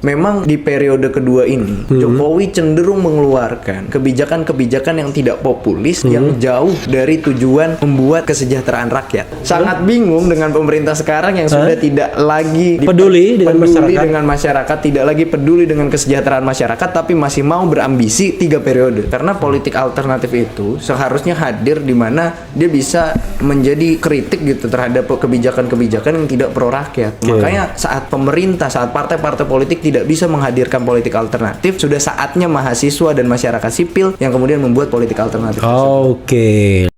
memang di periode kedua ini Jokowi cenderung mengeluarkan kebijakan-kebijakan yang tidak populis yang jauh dari tujuan membuat kesejahteraan rakyat. Sangat bingung dengan pemerintah sekarang yang sudah tidak lagi peduli dengan masyarakat, tidak lagi peduli dengan kesejahteraan masyarakat, tapi masih mau berambisi 3 periode. Karena politik alternatif itu seharusnya hadir di mana dia bisa menjadi kritik gitu terhadap kebijakan-kebijakan yang tidak pro rakyat. Makanya saat partai-partai politik tidak bisa menghadirkan politik alternatif, sudah saatnya mahasiswa dan masyarakat sipil yang kemudian membuat politik alternatif. Oke.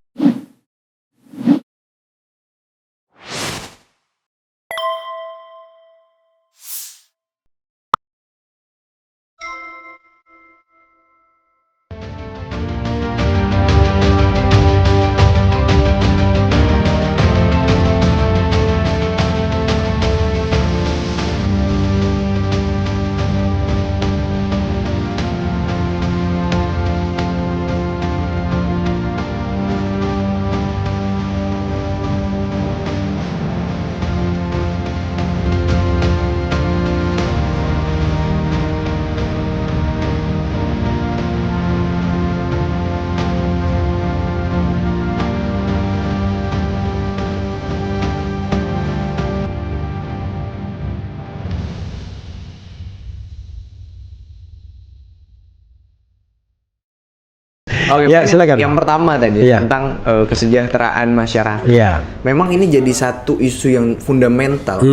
Oke, ya, silakan. Yang pertama tadi tentang kesejahteraan masyarakat. Memang ini jadi satu isu yang fundamental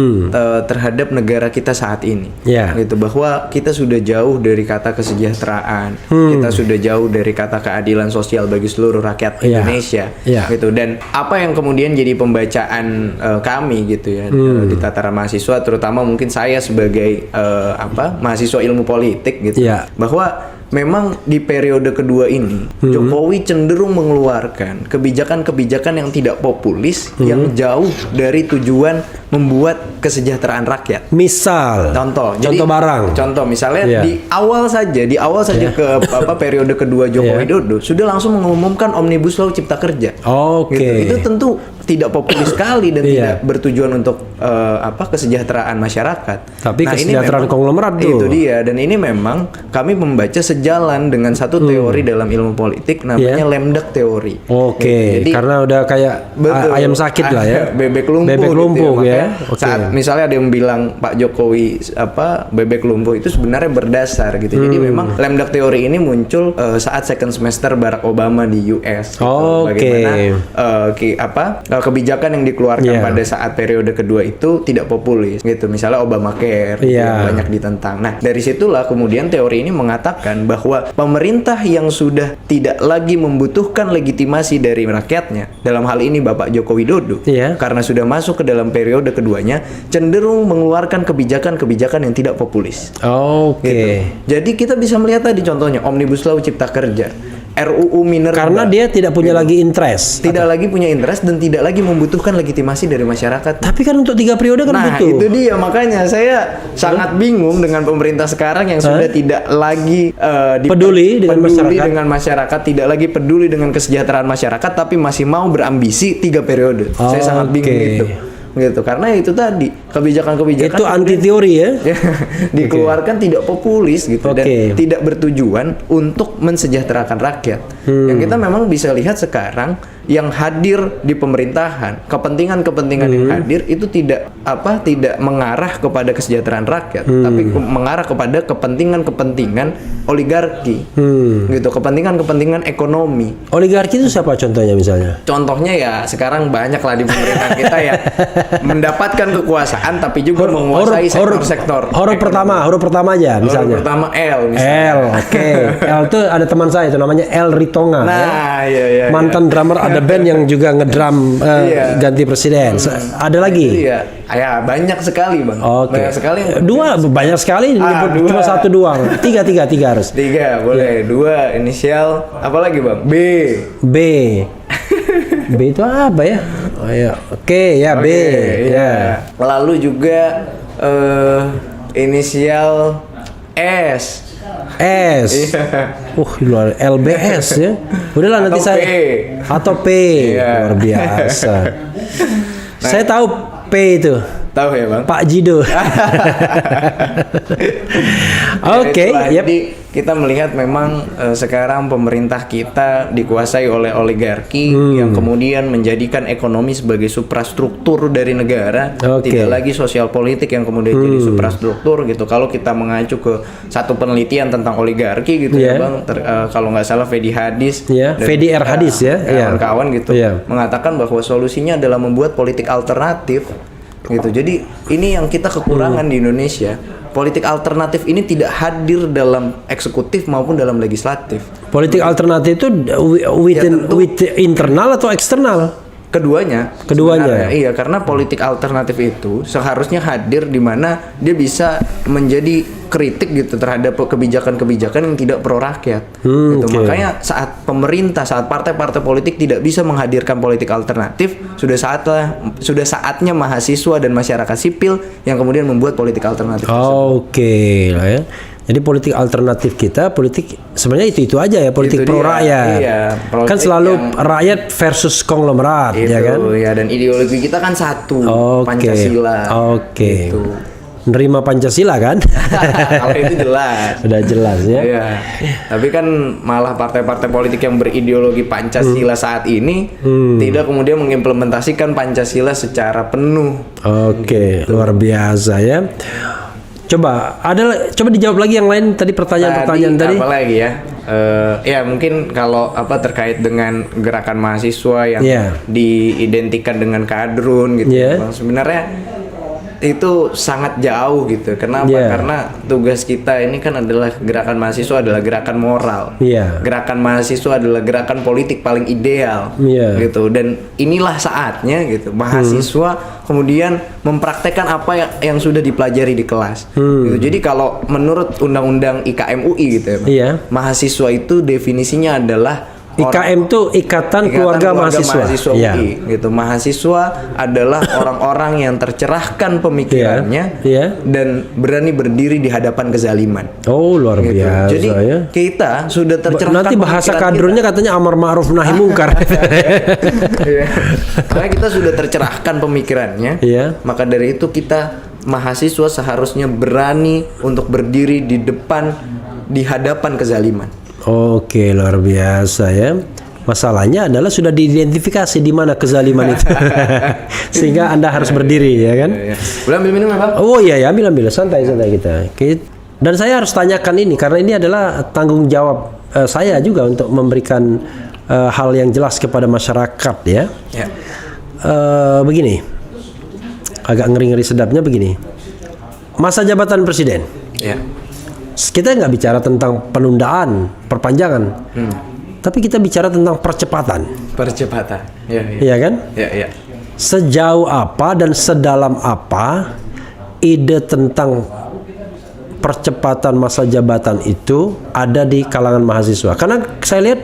terhadap negara kita saat ini. Gitu, bahwa kita sudah jauh dari kata kesejahteraan, kita sudah jauh dari kata keadilan sosial bagi seluruh rakyat Indonesia. Gitu, dan apa yang kemudian jadi pembacaan kami gitu ya di tataran mahasiswa, terutama mungkin saya sebagai mahasiswa ilmu politik gitu, bahwa memang di periode kedua ini Jokowi cenderung mengeluarkan kebijakan-kebijakan yang tidak populis yang jauh dari tujuan membuat kesejahteraan rakyat. Misal, contoh barang. Contoh misalnya di awal saja ke periode kedua Jokowi Dodo sudah langsung mengumumkan Omnibus Law Cipta Kerja. Gitu. Itu tentu tidak populis sekali dan tidak bertujuan untuk kesejahteraan masyarakat. Tapi kesejahteraan konglomerat tuh. Itu dia, dan ini memang kami membaca sejalan dengan satu teori dalam ilmu politik namanya Lemdak teori. Jadi, karena udah kayak ayam sakit lah ya. Bebek lumpuh gitu ya. Saat misalnya ada yang bilang Pak Jokowi bebek lumpuh itu sebenarnya berdasar gitu. Jadi memang Lemdak teori ini muncul saat second semester Barack Obama di US. Gitu. Bagaimana kebijakan yang dikeluarkan pada saat periode kedua itu tidak populis gitu. Misalnya Obamacare yang banyak ditentang. Nah, dari situlah kemudian teori ini mengatakan bahwa pemerintah yang sudah tidak lagi membutuhkan legitimasi dari rakyatnya, dalam hal ini Bapak Joko Widodo, karena sudah masuk ke dalam periode keduanya, cenderung mengeluarkan kebijakan-kebijakan yang tidak populis. Gitu. Jadi kita bisa melihat tadi contohnya Omnibus Law Cipta Kerja, RUU Minerba. Karena dia tidak punya lagi interest. Tidak lagi punya interest dan tidak lagi membutuhkan legitimasi dari masyarakat. Tapi kan untuk 3 periode kan begitu. Nah, itu dia, makanya saya sangat bingung dengan pemerintah sekarang yang sudah tidak lagi peduli dengan masyarakat, tidak lagi peduli dengan kesejahteraan masyarakat, tapi masih mau berambisi 3 periode. Saya sangat bingung gitu, karena itu tadi kebijakan-kebijakan itu anti teori dikeluarkan tidak populis gitu dan tidak bertujuan untuk mensejahterakan rakyat. Yang kita memang bisa lihat sekarang yang hadir di pemerintahan, kepentingan-kepentingan yang hadir itu tidak mengarah kepada kesejahteraan rakyat, tapi mengarah kepada kepentingan-kepentingan oligarki. Gitu, kepentingan-kepentingan ekonomi. Oligarki itu siapa contohnya misalnya? Contohnya ya sekarang banyak lah di pemerintahan kita ya mendapatkan kekuasaan tapi juga menguasai sektor-sektor. Huruf pertama aja misalnya. Huruf pertama L misalnya. L itu ada teman saya itu namanya L Ritonga. Nah, mantan drummer ada band yang juga ngedrum ganti presiden. Ada lagi? Ya banyak sekali bang. Banyak sekali. Banyak sekali. Cuma 1 doang. 3 harus. 3 boleh. 2 inisial. Apa lagi bang? B. B itu apa ya? B. Lalu juga inisial S. Luar LBS ya. Udahlah nanti saya atau P. Luar biasa. Saya tahu P itu. Tahu ya Bang? Pak Jido. Oke, Jadi kita melihat memang sekarang pemerintah kita dikuasai oleh oligarki yang kemudian menjadikan ekonomi sebagai suprastruktur dari negara, tidak lagi sosial politik yang kemudian jadi suprastruktur gitu. Kalau kita mengacu ke satu penelitian tentang oligarki gitu ya Bang, kalau nggak salah Fedi Hadis, Fedi R Hadis kawan-kawan gitu, mengatakan bahwa solusinya adalah membuat politik alternatif gitu. Jadi ini yang kita kekurangan di Indonesia. Politik alternatif ini tidak hadir dalam eksekutif maupun dalam legislatif. Politik alternatif itu with internal atau eksternal? Keduanya. Iya, karena politik alternatif itu seharusnya hadir di mana dia bisa menjadi kritik gitu terhadap kebijakan-kebijakan yang tidak pro rakyat. Gitu. Makanya saat partai-partai politik tidak bisa menghadirkan politik alternatif, sudah saatnya mahasiswa dan masyarakat sipil yang kemudian membuat politik alternatif. Oke lah ya. Jadi politik alternatif kita, politik sebenarnya itu aja ya, politik pro rakyat. Iya, kan selalu rakyat versus konglomerat, ya kan? Ya, dan ideologi kita kan satu, Pancasila. Gitu. Nerima Pancasila kan? Kalau itu jelas. Sudah jelas ya. Iya. Tapi kan malah partai-partai politik yang berideologi Pancasila saat ini tidak kemudian mengimplementasikan Pancasila secara penuh. Gitu. Luar biasa ya. Coba dijawab lagi yang lain tadi pertanyaan-pertanyaan tadi. Apa lagi ya? Ya mungkin kalau terkait dengan gerakan mahasiswa yang diidentikan dengan kadrun gitu. Sebenarnya itu sangat jauh gitu. Kenapa? Karena tugas kita ini kan adalah gerakan mahasiswa adalah gerakan moral. Gerakan mahasiswa adalah gerakan politik paling ideal. Gitu. Dan inilah saatnya gitu mahasiswa kemudian mempraktekkan apa yang sudah dipelajari di kelas. Gitu. Jadi kalau menurut Undang-Undang IKM UI gitu ya, mahasiswa itu definisinya adalah IKM itu Ikatan Keluarga Mahasiswa UI, gitu. Mahasiswa adalah orang-orang yang tercerahkan pemikirannya dan berani berdiri di hadapan kezaliman. Oh, luar biasa. Jadi kita sudah tercerahkan. Nanti bahasa kadrunnya katanya amar ma'ruf nahi mungkar. Karena kita sudah tercerahkan pemikirannya. Maka dari itu kita mahasiswa seharusnya berani untuk berdiri di hadapan kezaliman. Oke, luar biasa ya. Masalahnya adalah sudah diidentifikasi di mana kezaliman itu. Sehingga Anda harus berdiri ya kan? Boleh ambil minum Bang? Oh iya ya, ambil santai kita. Dan saya harus tanyakan ini karena ini adalah tanggung jawab saya juga untuk memberikan hal yang jelas kepada masyarakat ya. Begini. Agak ngeri-ngeri sedapnya begini. Masa jabatan presiden. Kita nggak bicara tentang penundaan, perpanjangan, tapi kita bicara tentang percepatan. Iya kan? Sejauh apa dan sedalam apa ide tentang percepatan masa jabatan itu ada di kalangan mahasiswa? Karena saya lihat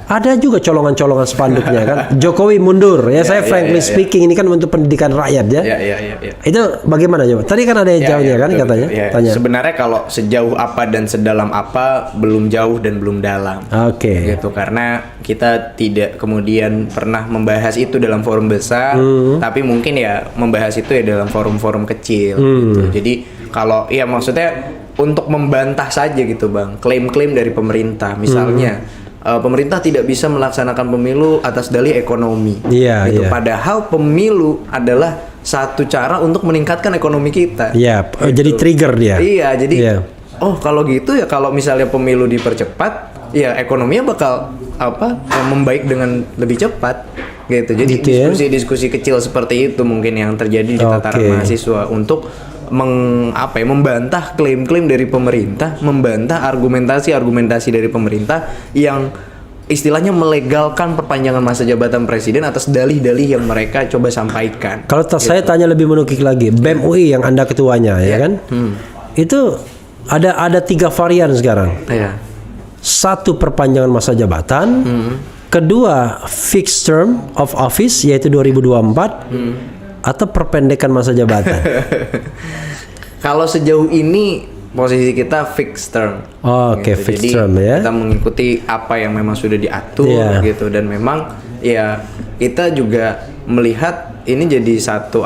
ada juga colongan-colongan spanduknya kan. Jokowi mundur ya. Saya frankly speaking ini kan untuk pendidikan rakyat ya. Itu bagaimana coba? Tadi kan ada yang jauhnya kan betul, katanya. Tanya. Sebenarnya kalau sejauh apa dan sedalam apa belum jauh dan belum dalam. Gitu karena kita tidak kemudian pernah membahas itu dalam forum besar, tapi mungkin ya membahas itu ya dalam forum-forum kecil gitu. Jadi kalau maksudnya untuk membantah saja gitu Bang, klaim-klaim dari pemerintah misalnya pemerintah tidak bisa melaksanakan pemilu atas dalih ekonomi. Padahal pemilu adalah satu cara untuk meningkatkan ekonomi kita. Jadi trigger dia. Jadi kalau gitu ya kalau misalnya pemilu dipercepat, ya ekonominya bakal membaik dengan lebih cepat. Gitu. Jadi diskusi-diskusi kecil seperti itu mungkin yang terjadi di tataran mahasiswa untuk membantah klaim-klaim dari pemerintah, membantah argumentasi dari pemerintah yang istilahnya melegalkan perpanjangan masa jabatan presiden atas dalih-dalih yang mereka coba sampaikan. Kalau saya tanya lebih menukik lagi, BEM UI yang Anda ketuanya ya kan? Itu ada 3 varian sekarang. Satu, perpanjangan masa jabatan. Kedua, fixed term of office yaitu 2024. Atau perpendekan masa jabatan. Kalau sejauh ini posisi kita fixed term. Fixed term ya. Kita mengikuti apa yang memang sudah diatur gitu dan memang ya kita juga melihat ini jadi satu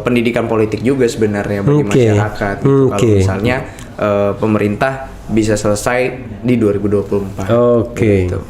pendidikan politik juga sebenarnya bagi masyarakat. Gitu. Kalau misalnya pemerintah bisa selesai di 2024. Oke. Gitu.